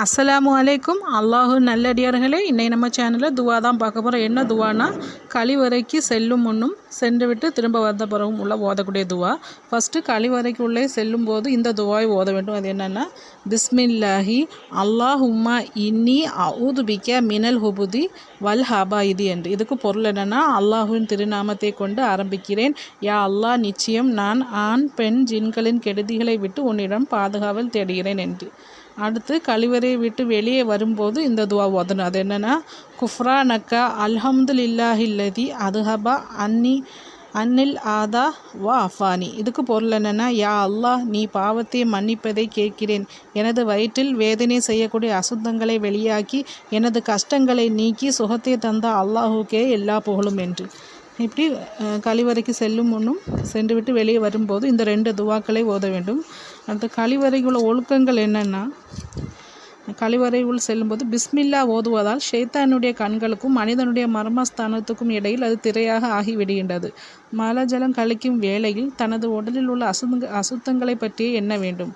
அஸ்ஸலாமு அலைக்கும். அல்லாஹு நல்லடியார்களே, இன்னைக்கு நம்ம சேனலில் துவா தான் பார்க்க போகிறோம். என்ன துவானா, கழிவறைக்கு செல்லும் முன்னும் சென்று விட்டு திரும்ப வந்த பிறகும் உள்ள ஓதக்கூடிய துவா. ஃபஸ்ட்டு கழிவறைக்கு உள்ளே செல்லும் போது இந்த துவாவை ஓத வேண்டும். அது என்னென்னா, பிஸ்மில்லாஹி அல்லாஹும்மா இன்னி அஊதுபிக்க மினல் ஹுபுதி வல் ஹபாயிதி என்று. இதுக்கு பொருள் என்னென்னா, அல்லாஹுவின் திருநாமத்தை கொண்டு ஆரம்பிக்கிறேன். யா அல்லாஹ், நிச்சயம் நான் ஆண் பெண் ஜின்களின் கெடுதிகளை விட்டு உன்னிடம் பாதுகாவல் தேடுகிறேன் என்று. அடுத்து கழிவறையை விட்டு வெளியே வரும்போது இந்த துவா ஓதணும். அது என்னென்னா, குஃப்ரானக்கா அல்ஹம்துலில்லாஹில்லதி அதுஹபா அன்னில் ஆதா வா அஃபானி. இதுக்கு பொருள் என்னென்னா, யா அல்லாஹ், நீ பாவத்தை மன்னிப்பதை கேட்கிறேன். எனது வயிற்றில் வேதனை செய்யக்கூடிய அசுத்தங்களை வெளியாக்கி எனது கஷ்டங்களை நீக்கி சுகத்தை தந்த அல்லாஹுக்கே எல்லா புகழும் என்று. இப்படி கழிவறைக்கு செல்லும் முன்னும் சென்று விட்டு வெளியே வரும்போது இந்த 2 துவாக்களை ஓத வேண்டும். அடுத்து கழிவறைக்குள்ள ஒழுக்கங்கள் என்னென்னா, கழிவறைக்குள் செல்லும்போது பிஸ்மில்லா ஓதுவதால் ஷைத்தானுடைய கண்களுக்கும் மனிதனுடைய மர்மஸ்தானத்துக்கும் இடையில் அது திரையாக ஆகிவிடுகின்றது. மலஜலம் கழிக்கும் வேளையில் தனது உடலில் உள்ள அசுத்தங்களை பற்றியே எண்ண வேண்டும்.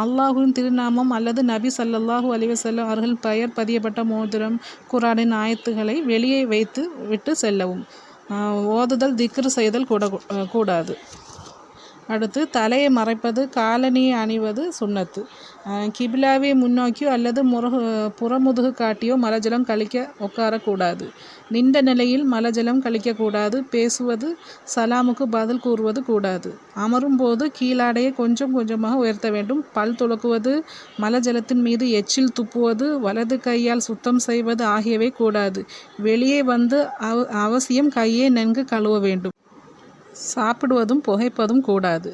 அல்லாஹுவின் திருநாமம் அல்லது நபி ஸல்லல்லாஹு அலைஹி வஸல்லம் அவர்கள் பெயர் பதியப்பட்ட மோதிரம், குர்ஆனின் ஆயத்துகளை வெளியே வைத்து விட்டு செல்லவும். ஓதுதல் திக்ரு செய்தல் கூடாது. அடுத்து தலையை மறைப்பது, காலணியை அணிவது சுன்னத்து. கிபிலாவை முன்னோக்கியோ அல்லது புறமுதுகு காட்டியோ மலஜலம் கழிக்க உட்காரக்கூடாது. நின்ற நிலையில் மலஜலம் கழிக்கக்கூடாது. பேசுவது, சலாமுக்கு பதில் கூறுவது கூடாது. அமரும் போது கீழாடையை கொஞ்சம் கொஞ்சமாக உயர்த்த வேண்டும். பல் துலக்குவது, மலஜலத்தின் மீது எச்சில் துப்புவது, வலது கையால் சுத்தம் செய்வது ஆகியவை கூடாது. வெளியே வந்து அவசியம் கையை நன்கு கழுவ வேண்டும். சாப்பிடுவதும் புகைப்பதும் கூடாது.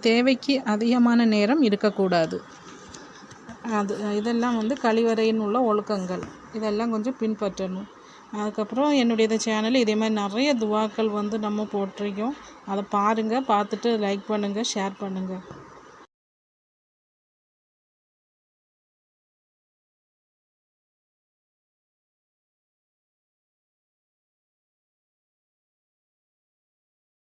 தேவைக்கு அதிகமான நேரம் இருக்கக்கூடாது. இதெல்லாம் கழிவறையின் உள்ள ஒழுக்கங்கள். இதெல்லாம் கொஞ்சம் பின்பற்றணும். அதுக்கப்புறம் என்னுடைய சேனலில் இதே மாதிரி நிறைய துவாக்கள் நம்ம போட்டிருக்கோம். அதை பாருங்கள். பார்த்துட்டு லைக் பண்ணுங்கள், ஷேர் பண்ணுங்கள்.